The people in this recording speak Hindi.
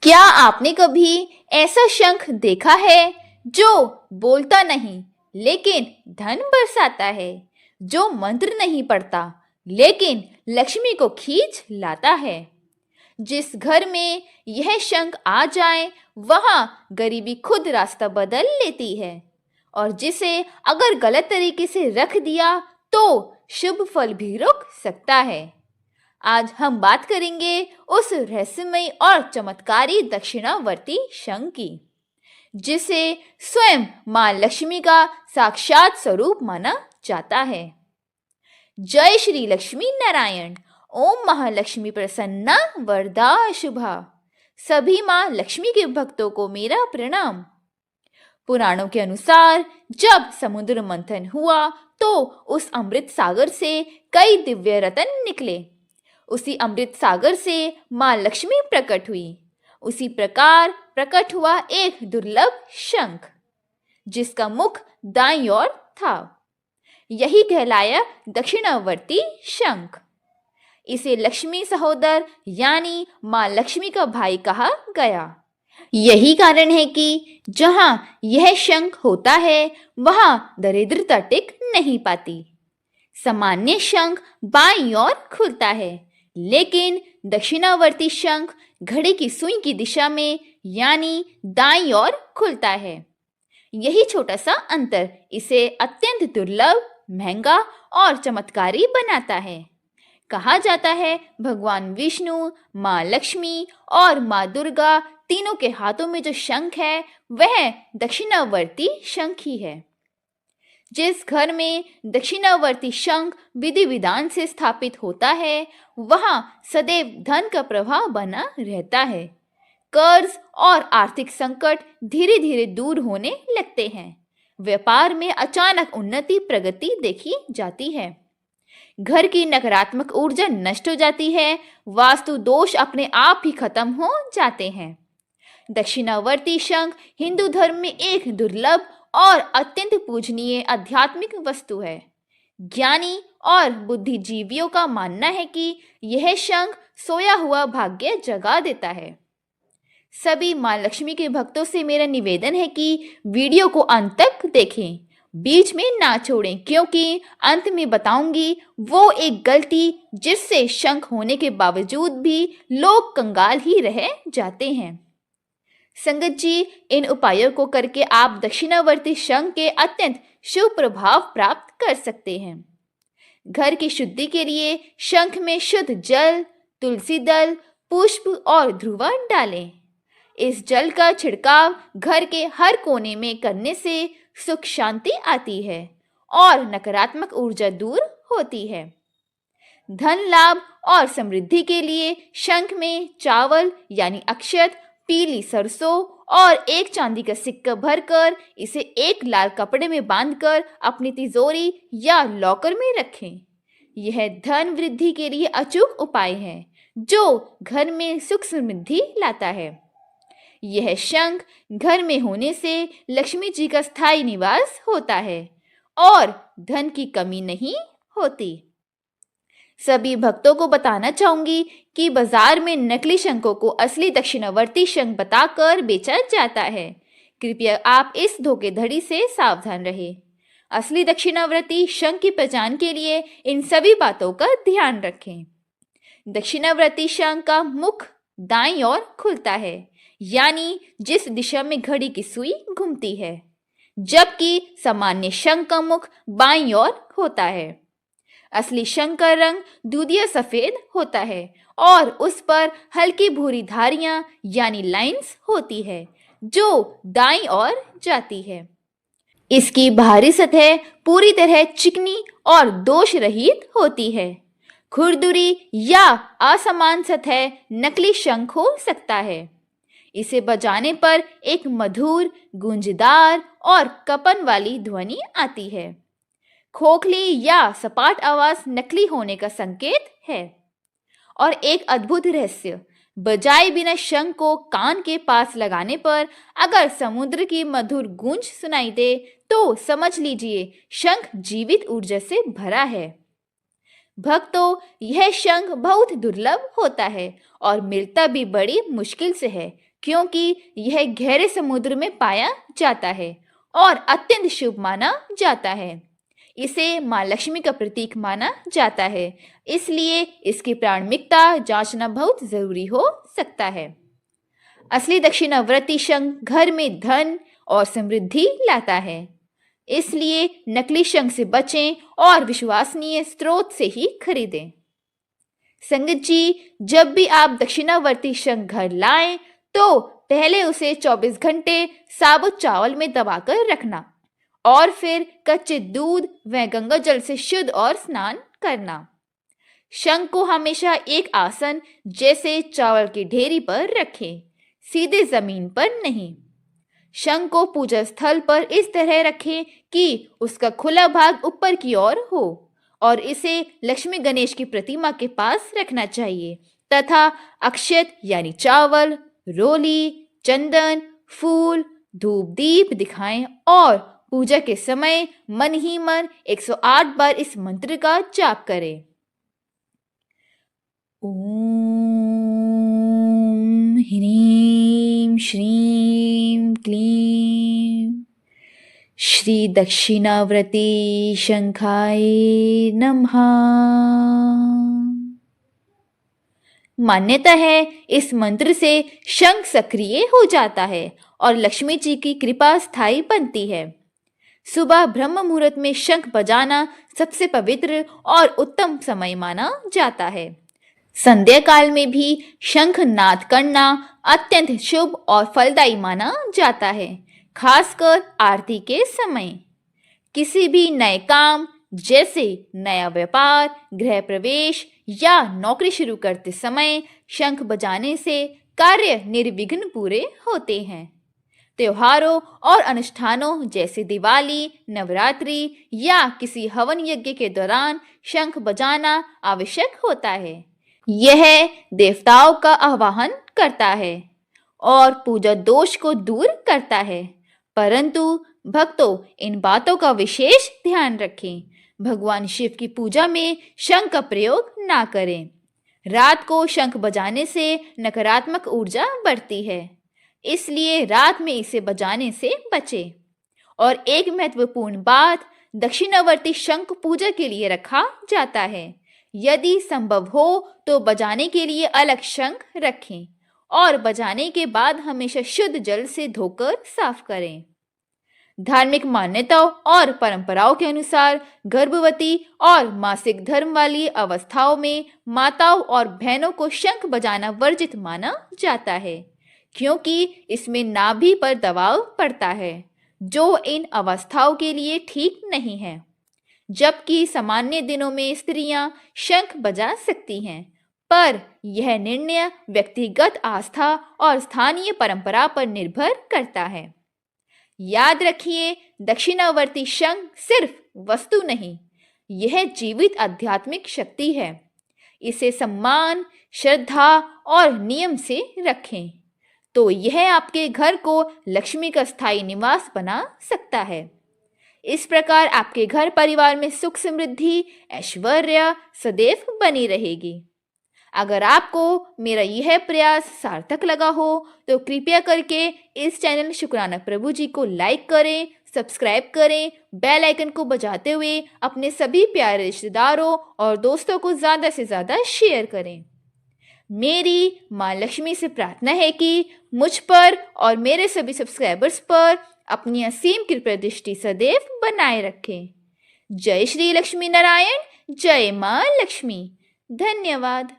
क्या आपने कभी ऐसा शंख देखा है जो बोलता नहीं लेकिन धन बरसाता है, जो मंत्र नहीं पढ़ता लेकिन लक्ष्मी को खींच लाता है? जिस घर में यह शंख आ जाए वहां गरीबी खुद रास्ता बदल लेती है, और जिसे अगर गलत तरीके से रख दिया तो शुभ फल भी रुक सकता है। आज हम बात करेंगे उस रहस्यमय और चमत्कारी दक्षिणावर्ती शंख की, जिसे स्वयं मां लक्ष्मी का साक्षात स्वरूप माना जाता है। जय श्री लक्ष्मी नारायण। ओम महालक्ष्मी प्रसन्ना वरदा शुभा। सभी मां लक्ष्मी के भक्तों को मेरा प्रणाम। पुराणों के अनुसार जब समुद्र मंथन हुआ तो उस अमृत सागर से कई दिव्य रत्न निकले। उसी अमृत सागर से मां लक्ष्मी प्रकट हुई। उसी प्रकार प्रकट हुआ एक दुर्लभ शंख, जिसका मुख दाईं ओर था। यही कहलाया दक्षिणावर्ती शंख। इसे लक्ष्मी सहोदर यानी मां लक्ष्मी का भाई कहा गया। यही कारण है कि जहां यह शंख होता है वहां दरिद्रता टिक नहीं पाती। सामान्य शंख बाईं ओर खुलता है, लेकिन दक्षिणावर्ती शंख घड़ी की सुई की दिशा में यानी दाईं ओर खुलता है। यही छोटा सा अंतर इसे अत्यंत दुर्लभ, महंगा और चमत्कारी बनाता है। कहा जाता है भगवान विष्णु, मां लक्ष्मी और मां दुर्गा तीनों के हाथों में जो शंख है वह दक्षिणावर्ती शंख ही है। जिस घर में दक्षिणावर्ती शंख विधि विधान से स्थापित होता है वहां सदैव धन का प्रवाह बना रहता है। कर्ज और आर्थिक संकट धीरे धीरे दूर होने लगते हैं। व्यापार में अचानक उन्नति प्रगति देखी जाती है। घर की नकारात्मक ऊर्जा नष्ट हो जाती है। वास्तु दोष अपने आप ही खत्म हो जाते हैं। दक्षिणावर्ती शंख हिंदू धर्म में एक दुर्लभ और अत्यंत पूजनीय आध्यात्मिक वस्तु है। ज्ञानी और बुद्धिजीवियों का मानना है कि यह शंख सोया हुआ भाग्य जगा देता है। सभी मां लक्ष्मी के भक्तों से मेरा निवेदन है कि वीडियो को अंत तक देखें, बीच में ना छोड़ें, क्योंकि अंत में बताऊंगी वो एक गलती जिससे शंख होने के बावजूद भी लोग कंगाल ही रह जाते हैं। संगत जी, इन उपायों को करके आप दक्षिणावर्ती शंख के अत्यंत शुभ प्रभाव प्राप्त कर सकते हैं। घर की शुद्धि के लिए शंख में शुद्ध जल, तुलसी दल, पुष्प और ध्रुवा डालें। इस जल का छिड़काव घर के हर कोने में करने से सुख शांति आती है और नकारात्मक ऊर्जा दूर होती है। धन लाभ और समृद्धि के लिए शंख में चावल यानी अक्षत, पीली सरसों और एक चांदी का सिक्का भरकर इसे एक लाल कपड़े में बांधकर अपनी तिजोरी या लॉकर में रखें। यह धन वृद्धि के लिए अचूक उपाय है जो घर में सुख समृद्धि लाता है। यह शंख घर में होने से लक्ष्मी जी का स्थायी निवास होता है और धन की कमी नहीं होती। सभी भक्तों को बताना चाहूंगी कि बाजार में नकली शंखों को असली दक्षिणावर्ती शंख बताकर बेचा जाता है। कृपया आप इस धोखेधड़ी से सावधान रहें। असली दक्षिणावर्ती शंख की पहचान के लिए इन सभी बातों का ध्यान रखें। दक्षिणावर्ती शंख का मुख दाईं ओर खुलता है, यानी जिस दिशा में घड़ी की सुई घूमती है, जबकि सामान्य शंख का मुख बाईं ओर होता है। असली शंख का रंग दूधिया सफेद होता है और उस पर हल्की भूरी धारियां यानी लाइंस होती है जो दाईं ओर जाती है। इसकी बाहरी सतह पूरी तरह चिकनी और दोष रहित होती है। खुरदुरी या असमान सतह नकली शंख हो सकता है। इसे बजाने पर एक मधुर, गूंजदार और कपन वाली ध्वनि आती है। खोखली या सपाट आवाज नकली होने का संकेत है। और एक अद्भुत रहस्य, बजाए बिना शंख को कान के पास लगाने पर अगर समुद्र की मधुर गूंज सुनाई दे तो समझ लीजिए शंख जीवित ऊर्जा से भरा है। भक्तों, यह शंख बहुत दुर्लभ होता है और मिलता भी बड़ी मुश्किल से है, क्योंकि यह गहरे समुद्र में पाया जाता है और अत्यंत शुभ माना जाता है। इसे माँ लक्ष्मी का प्रतीक माना जाता है, इसलिए इसकी प्रामाणिकता जांचना बहुत जरूरी हो सकता है। असली दक्षिणावर्ती शंख घर में धन और समृद्धि लाता है, इसलिए नकली शंख से बचें और विश्वसनीय स्रोत से ही खरीदें। संगत जी, जब भी आप दक्षिणावर्ती शंख घर लाएं तो पहले उसे 24 घंटे साबुत चावल में दबाकर रखना और फिर कच्चे दूध व गंगा जल से शुद्ध और स्नान करना। शंख को हमेशा एक आसन जैसे चावल की ढेरी पर रखें, सीधे जमीन पर नहीं। शंख को पूजा स्थल पर इस तरह रखें कि उसका खुला भाग ऊपर की ओर हो और इसे लक्ष्मी गणेश की प्रतिमा के पास रखना चाहिए तथा अक्षत यानी चावल, रोली, चंदन, फूल, धूप दीप दिखाएं और पूजा के समय मन ही मन 108 बार इस मंत्र का जाप करें। ओम ह्रीं श्रीं क्लीं श्री दक्षिणावर्ती शंखाय नमः। मान्यता है इस मंत्र से शंख सक्रिय हो जाता है और लक्ष्मी जी की कृपा स्थायी बनती है। सुबह ब्रह्म मुहूर्त में शंख बजाना सबसे पवित्र और उत्तम समय माना जाता है। संध्या काल में भी शंख नाद करना अत्यंत शुभ और फलदायी माना जाता है, खासकर आरती के समय। किसी भी नए काम जैसे नया व्यापार, गृह प्रवेश या नौकरी शुरू करते समय शंख बजाने से कार्य निर्विघ्न पूरे होते हैं। त्योहारों और अनुष्ठानों जैसे दिवाली, नवरात्रि या किसी हवन यज्ञ के दौरान शंख बजाना आवश्यक होता है। यह देवताओं का आवाहन करता है और पूजा दोष को दूर करता है, परंतु भक्तों इन बातों का विशेष ध्यान रखें। भगवान शिव की पूजा में शंख का प्रयोग ना करें। रात को शंख बजाने से नकारात्मक ऊर्जा बढ़ती है, इसलिए रात में इसे बजाने से बचें। और एक महत्वपूर्ण बात, दक्षिणावर्ती शंख पूजा के लिए रखा जाता है। यदि संभव हो तो बजाने के लिए अलग शंख रखें और बजाने के बाद हमेशा शुद्ध जल से धोकर साफ करें। धार्मिक मान्यताओं और परंपराओं के अनुसार गर्भवती और मासिक धर्म वाली अवस्थाओं में माताओं और बहनों को शंख बजाना वर्जित माना जाता है, क्योंकि इसमें नाभि पर दबाव पड़ता है जो इन अवस्थाओं के लिए ठीक नहीं है। जबकि सामान्य दिनों में स्त्रियां शंख बजा सकती हैं, पर यह निर्णय व्यक्तिगत आस्था और स्थानीय परंपरा पर निर्भर करता है। याद रखिए, दक्षिणावर्ती शंख सिर्फ वस्तु नहीं, यह जीवित आध्यात्मिक शक्ति है। इसे सम्मान, श्रद्धा और नियम से रखें तो यह आपके घर को लक्ष्मी का स्थायी निवास बना सकता है। इस प्रकार आपके घर परिवार में सुख, समृद्धि, ऐश्वर्य सदैव बनी रहेगी। अगर आपको मेरा यह प्रयास सार्थक लगा हो तो कृपया करके इस चैनल शुक्राना प्रभु जी को लाइक करें, सब्सक्राइब करें, बेल आइकन को बजाते हुए अपने सभी प्यारे रिश्तेदारों और दोस्तों को ज़्यादा से ज़्यादा शेयर करें। मेरी माँ लक्ष्मी से प्रार्थना है कि मुझ पर और मेरे सभी सब्सक्राइबर्स पर अपनी असीम कृपा दृष्टि सदैव बनाए रखें। जय श्री लक्ष्मी नारायण, जय माँ लक्ष्मी। धन्यवाद।